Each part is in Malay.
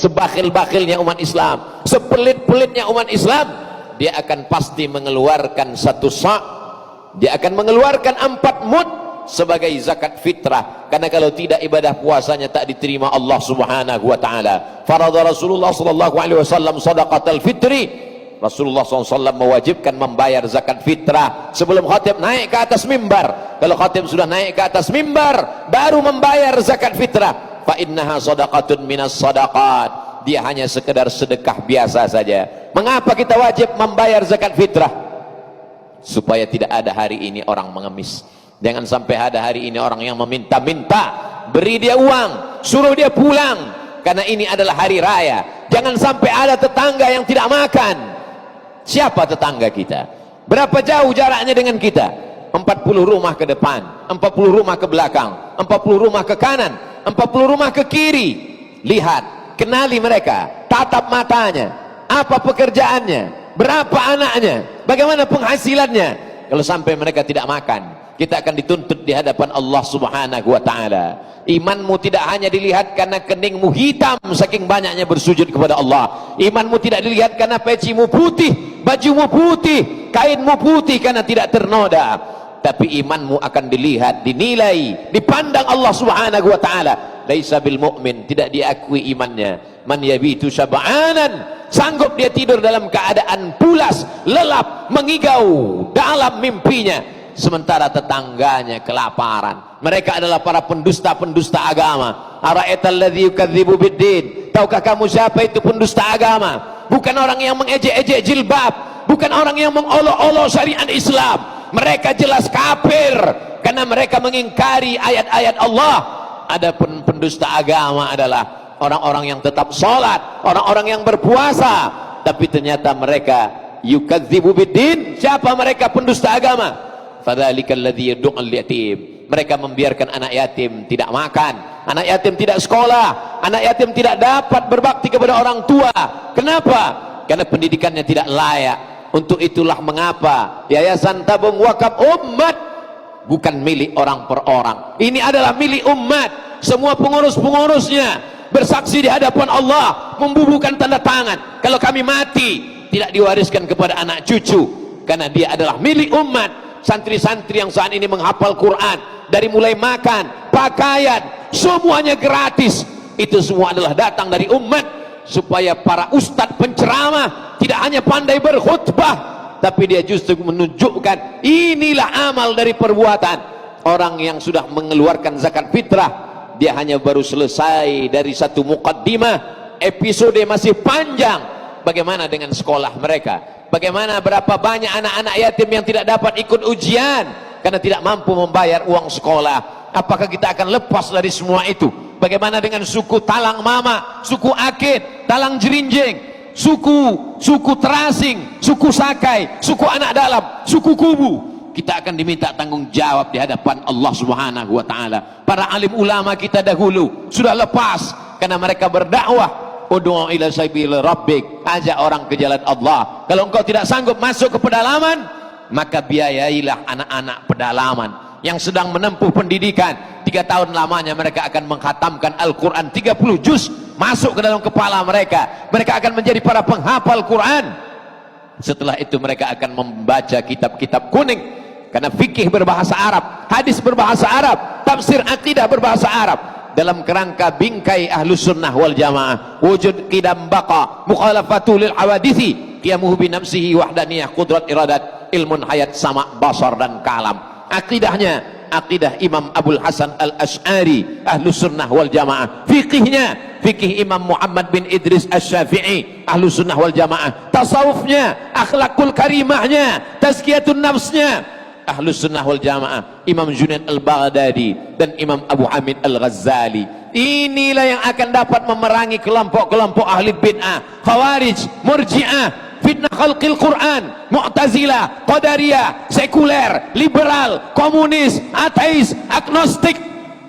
sebakhil-bakhilnya umat Islam, sepelit-pelitnya umat Islam, dia akan pasti mengeluarkan 1 sa', dia akan mengeluarkan 4 mud sebagai zakat fitrah. Karena kalau tidak, ibadah puasanya tak diterima Allah Subhanahu wa taala. Farada Rasulullah sallallahu alaihi wasallam shadaqatal fitri. Rasulullah SAW mewajibkan membayar zakat fitrah sebelum khatib naik ke atas mimbar. Kalau khatib sudah naik ke atas mimbar, baru membayar zakat fitrah. Fa innaha shadaqatun minas shadaqat. Dia hanya sekedar sedekah biasa saja. Mengapa kita wajib membayar zakat fitrah? Supaya tidak ada hari ini orang mengemis. Jangan sampai ada hari ini orang yang meminta-minta, beri dia uang, suruh dia pulang, karena ini adalah hari raya. Jangan sampai ada tetangga yang tidak makan. Siapa tetangga kita? Berapa jauh jaraknya dengan kita? 40 rumah ke depan, 40 rumah ke belakang, 40 rumah ke kanan, 40 rumah ke kiri. Lihat, kenali mereka, tatap matanya, apa pekerjaannya, berapa anaknya, bagaimana penghasilannya. Kalau sampai mereka tidak makan, kita akan dituntut di hadapan Allah Subhanahu wa taala. Imanmu tidak hanya dilihat karena keningmu hitam saking banyaknya bersujud kepada Allah. Imanmu tidak dilihat karena pecimu putih, bajumu putih, kainmu putih karena tidak ternoda. Tapi imanmu akan dilihat, dinilai, dipandang Allah Subhanahu wa taala. Laisa bil mu'min, tidak diakui imannya. Man yabitu syab'anan, sanggup dia tidur dalam keadaan pulas, lelap, mengigau dalam mimpinya, sementara tetangganya kelaparan. Mereka adalah para pendusta-pendusta agama. Ara'aital ladzi yukadzibu biddin, tahukah kamu siapa itu pendusta agama? Bukan orang yang mengejek-ejek jilbab, bukan orang yang mengolok-olok syariat Islam. Mereka jelas kafir karena mereka mengingkari ayat-ayat Allah. Adapun pendusta agama adalah orang-orang yang tetap sholat, orang-orang yang berpuasa, tapi ternyata mereka yukadzibu biddin. Siapa mereka pendusta agama? Fadzalikal ladzi yad'ul yatim. Mereka membiarkan anak yatim tidak makan, anak yatim tidak sekolah, anak yatim tidak dapat berbakti kepada orang tua. Kenapa? Karena pendidikannya tidak layak. Untuk itulah mengapa Yayasan Tabung Wakaf Umat bukan milik orang per orang. Ini adalah milik umat. Semua pengurus-pengurusnya bersaksi di hadapan Allah, membubuhkan tanda tangan. Kalau kami mati, tidak diwariskan kepada anak cucu, karena dia adalah milik umat. Santri-santri yang saat ini menghafal Quran, dari mulai makan, pakaian, semuanya gratis. Itu semua adalah datang dari umat, supaya para ustadz penceramah tidak hanya pandai berkhutbah, tapi dia justru menunjukkan inilah amal dari perbuatan. Orang yang sudah mengeluarkan zakat fitrah, dia hanya baru selesai dari satu muqaddimah, episode masih panjang. Bagaimana dengan sekolah mereka? Bagaimana berapa banyak anak-anak yatim yang tidak dapat ikut ujian karena tidak mampu membayar uang sekolah? Apakah kita akan lepas dari semua itu? Bagaimana dengan suku Talang Mama, suku Akit, Talang Jerinjing, suku Terasing, suku Sakai, suku Anak Dalam, suku Kubu? Kita akan diminta tanggung jawab di hadapan Allah Subhanahu wa taala. Para alim ulama kita dahulu sudah lepas karena mereka berdakwah. Ud'u ila sabil rabbik, ajak orang ke jalan Allah. Kalau engkau tidak sanggup masuk ke pedalaman, maka biayailah anak-anak pedalaman yang sedang menempuh pendidikan. 3 tahun lamanya mereka akan mengkhatamkan Al-Quran 30 juz, masuk ke dalam kepala mereka. Mereka akan menjadi para penghafal Quran. Setelah itu mereka akan membaca kitab-kitab kuning, karena fikih berbahasa Arab, hadis berbahasa Arab, tafsir akidah berbahasa Arab, dalam kerangka bingkai ahlus sunnah wal jamaah. Wujud qidam baqa, mukhalafatu lil hawadisi, qiyamuhu bi nafsihi, wahdaniyah, qudrat iradat, ilmun hayat, sama basar dan kalam. Akidahnya akidah Imam Abul Hasan Al-Asy'ari, ahlus sunnah wal jamaah. Fikihnya fikih Imam Muhammad bin Idris Asy-Syafi'i, ahlus sunnah wal jamaah. Tasawufnya, akhlakul karimahnya, tazkiyatun nafsnya, ahlus sunnah wal jamaah. Imam Junaid Al-Baghdadi dan Imam Abu Hamid Al-Ghazali. Inilah yang akan dapat memerangi kelompok-kelompok ahli bid'ah, khawarij, murji'ah, fitnah khalqil Quran, mu'tazilah, qadariyah, sekuler, liberal, komunis, ateis, agnostik.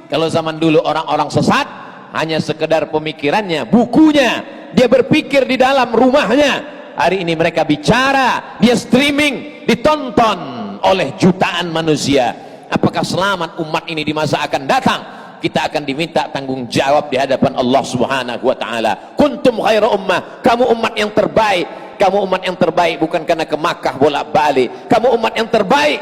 Kalau zaman dulu orang-orang sesat hanya sekedar pemikirannya, bukunya, dia berpikir di dalam rumahnya. Hari ini mereka bicara, dia streaming, ditonton oleh jutaan manusia. Apakah selamat umat ini di masa akan datang kita akan diminta tanggung jawab di hadapan Allah Subhanahu wa taala. Kuntum khaira ummah, kamu umat yang terbaik. Kamu umat yang terbaik bukan karena ke Makkah bolak-balik. Kamu umat yang terbaik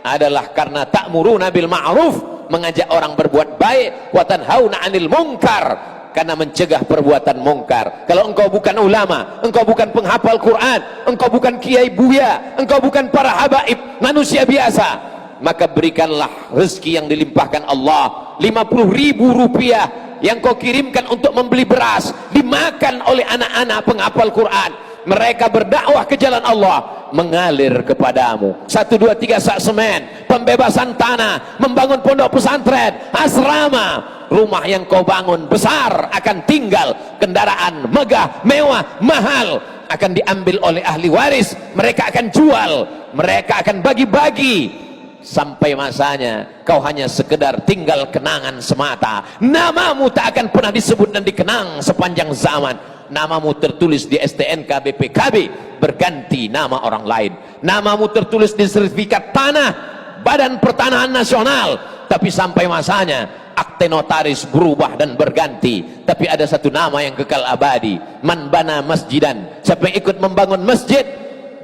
adalah karena ta'muruna bil ma'ruf, mengajak orang berbuat baik, wa tanhauna 'anil munkar, karena mencegah perbuatan mungkar. Kalau engkau bukan ulama, engkau bukan penghafal Quran, engkau bukan kiai buya, engkau bukan para habaib, manusia biasa, maka berikanlah rezeki yang dilimpahkan Allah. 50.000 rupiah yang kau kirimkan untuk membeli beras dimakan oleh anak-anak penghafal Quran. Mereka berdakwah ke jalan Allah, mengalir kepadamu. 1, 2, 3 sak semen, pembebasan tanah, membangun pondok pesantren, asrama. Rumah yang kau bangun besar akan tinggal, kendaraan megah, mewah, mahal akan diambil oleh ahli waris. Mereka akan jual, mereka akan bagi-bagi, sampai masanya kau hanya sekedar tinggal kenangan semata. Namamu tak akan pernah disebut dan dikenang sepanjang zaman. Namamu tertulis di STNK BPKB, berganti nama orang lain. Namamu tertulis di sertifikat tanah Badan Pertanahan Nasional, tapi sampai masanya akte notaris berubah dan berganti. Tapi ada satu nama yang kekal abadi, man bana masjidan, siapa yang ikut membangun masjid,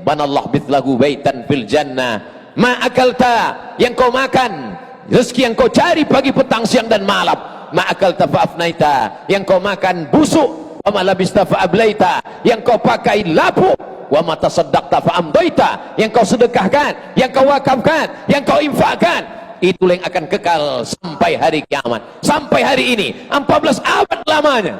banallahu mithlahu baitan fil jannah. Ma akalta, yang kau makan, rezeki yang kau cari pagi petang siang dan malam. Ma akalta fa afnaita, yang kau makan busuk. Wa ma labista fa ablaita, yang kau pakai lapuk. Wa ma tasaddaqta fa amdaita, yang kau sedekahkan, yang kau wakafkan, yang kau infakkan, itulah yang akan kekal sampai hari kiamat. Sampai hari ini 14 abad lamanya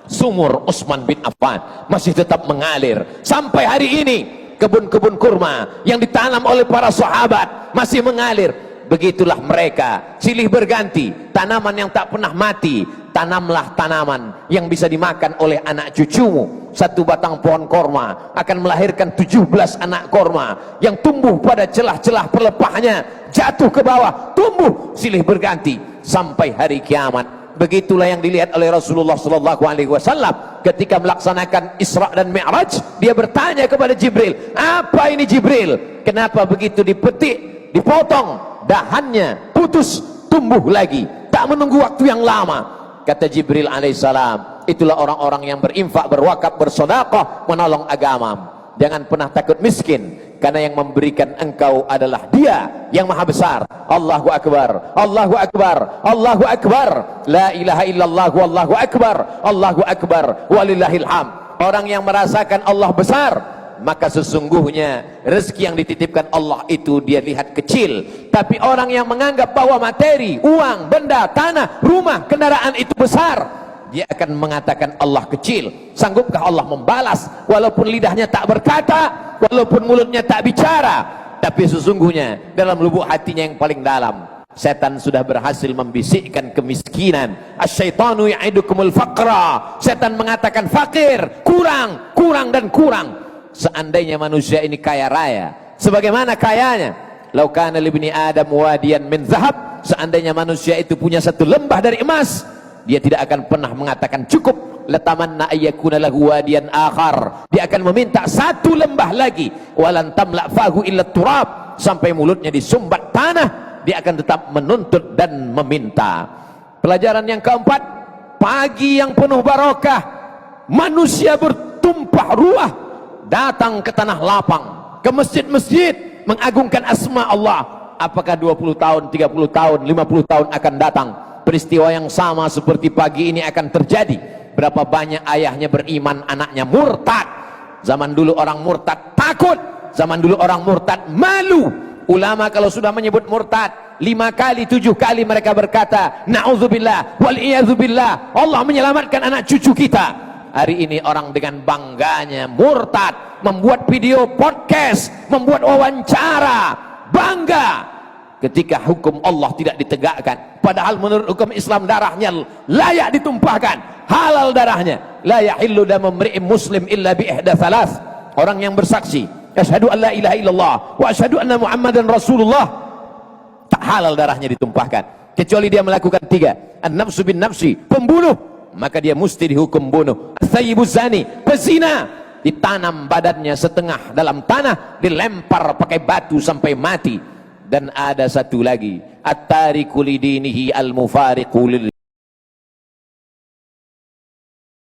sumur Utsman bin Affan masih tetap mengalir. Sampai hari ini kebun-kebun kurma yang ditanam oleh para sahabat masih mengalir. Begitulah mereka, silih berganti. Tanaman yang tak pernah mati, tanamlah tanaman yang bisa dimakan oleh anak cucumu. Satu batang pohon korma akan melahirkan 17 anak korma yang tumbuh pada celah-celah pelepahnya, jatuh ke bawah, tumbuh silih berganti sampai hari kiamat. Begitulah yang dilihat oleh Rasulullah SAW ketika melaksanakan Isra dan Mi'raj. Dia bertanya kepada Jibril, apa ini Jibril? Kenapa begitu dipetik, dipotong, dahannya putus, tumbuh lagi, tak menunggu waktu yang lama? Kata Jibril alaihissalam, itulah orang-orang yang berinfak, berwakaf, bersedekah, menolong agama. Jangan pernah takut miskin, karena yang memberikan engkau adalah Dia yang maha besar. Allahu Akbar, Allahu Akbar, Allahu Akbar, la ilaha illallah, wallahu akbar, Allahu Akbar, walillahil hamd. Orang yang merasakan Allah besar, maka sesungguhnya rezeki yang dititipkan Allah itu dia lihat kecil. Tapi orang yang menganggap bahwa materi, uang, benda, tanah, rumah, kendaraan itu besar, dia akan mengatakan Allah kecil. Sanggupkah Allah membalas walaupun lidahnya tak berkata, walaupun mulutnya tak bicara? Tapi sesungguhnya dalam lubuk hatinya yang paling dalam, setan sudah berhasil membisikkan kemiskinan. Asyaitanu ya'idukumul faqra, setan mengatakan fakir, kurang, kurang dan kurang. Seandainya manusia ini kaya raya, sebagaimana kayanya, lau kana libni adam wadiyan min zahab, seandainya manusia itu punya satu lembah dari emas, dia tidak akan pernah mengatakan cukup. Latamanna ayyakuna lahu wadiyan akhar, dia akan meminta satu lembah lagi. Walan tamla fahu illa turab, sampai mulutnya disumbat tanah, dia akan tetap menuntut dan meminta. Pelajaran yang keempat, pagi yang penuh barokah, manusia bertumpah ruah datang ke tanah lapang, ke masjid-masjid, mengagungkan asma Allah. Apakah 20 tahun, 30 tahun, 50 tahun akan datang, peristiwa yang sama seperti pagi ini akan terjadi? Berapa banyak ayahnya beriman, anaknya murtad. Zaman dulu orang murtad takut, zaman dulu orang murtad malu. Ulama kalau sudah menyebut murtad 5 kali, 7 kali mereka berkata na'udzubillah wal iyadzubillah, Allah menyelamatkan anak cucu kita. Hari ini orang dengan bangganya murtad, membuat video podcast, membuat wawancara, bangga ketika hukum Allah tidak ditegakkan. Padahal menurut hukum Islam darahnya layak ditumpahkan, halal darahnya. La yahillu damu imri'in muslim illa bi ihda thalath. Orang yang bersaksi asyhadu an la ilaha illallah wa asyhadu anna muhammadan rasulullah, tak halal darahnya ditumpahkan kecuali dia melakukan 3. An-nafsu bin nafsi, pembunuh, maka dia mesti dihukum bunuh. As-sayyibuz zani, pezina, ditanam badannya setengah dalam tanah, dilempar pakai batu sampai mati. Dan ada satu lagi, at-tariku lidinihi al-mufariqu lil